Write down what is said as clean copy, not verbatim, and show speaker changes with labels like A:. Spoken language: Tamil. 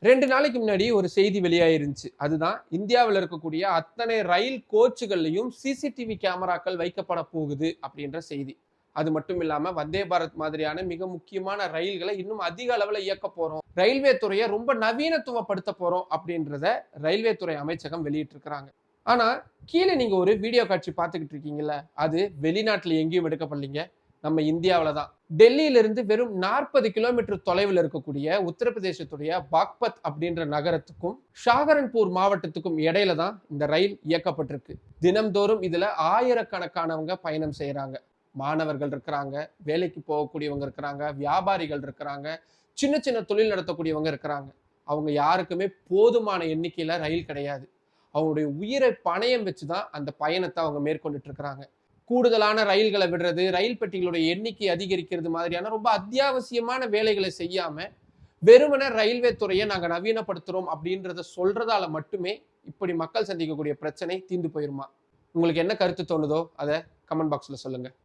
A: 2 நாளைக்கு முன்னாடி ஒரு செய்தி வெளியாயிருந்துச்சு. அதுதான் இந்தியாவுல இருக்கக்கூடிய அத்தனை ரயில் கோச்சுகள்லயும் சிசிடிவி கேமராக்கள் வைக்கப்பட போகுது அப்படின்ற செய்தி. அது மட்டும் இல்லாம வந்தே பாரத் மாதிரியான மிக முக்கியமான ரயில்களை இன்னும் அதிக அளவுல இயக்க போறோம். ரயில்வே துறையை ரொம்ப நவீனத்துவப்படுத்த போறோம் அப்படின்றத ரயில்வே துறை அமைச்சகம் வெளியிட்டிருக்கிறாங்க. ஆனா கீழே நீங்க ஒரு வீடியோ காட்சி பார்த்துக்கிட்டு இருக்கீங்கல்ல, அது வெளிநாட்டுல எங்கேயும் எடுக்கப்படலைங்க. நம்ம இந்தியாவில தான். டெல்லியிலிருந்து வெறும் 40 கிலோமீட்டர் தொலைவில் இருக்கக்கூடிய உத்தரப்பிரதேசத்துடைய பாக்பத் அப்படின்ற நகரத்துக்கும் ஷாகரன்பூர் மாவட்டத்துக்கும் இடையில தான் இந்த ரயில் இயக்கப்பட்டிருக்கு. தினம்தோறும் இதுல ஆயிரக்கணக்கானவங்க பயணம் செய்யறாங்க. மாணவர்கள் இருக்கிறாங்க, வேலைக்கு போகக்கூடியவங்க இருக்கிறாங்க, வியாபாரிகள் இருக்கிறாங்க, சின்ன சின்ன தொழில் நடத்தக்கூடியவங்க இருக்கிறாங்க. அவங்க யாருக்குமே போதுமான எண்ணிக்கையில ரயில் கிடையாது. அவங்களுடைய உயிரை பணயம் வச்சுதான் அந்த பயணத்தை அவங்க மேற்கொண்டுட்டு இருக்கிறாங்க. கூடுதலான ரயில்களை விடுறது, ரயில் பெட்டிகளுடைய எண்ணிக்கை அதிகரிக்கிறது மாதிரியான ரொம்ப அத்தியாவசியமான வேலைகளை செய்யாம வெறுமனே ரயில்வே துறையை நாங்க நவீனப்படுத்துறோம் அப்படின்றத சொல்றதால மட்டுமே இப்படி மக்கள் சந்திக்கக்கூடிய பிரச்சனை தீர்ந்து போயிருமா? உங்களுக்கு என்ன கருத்து தோணுதோ அதை கமெண்ட் பாக்ஸ்ல சொல்லுங்க.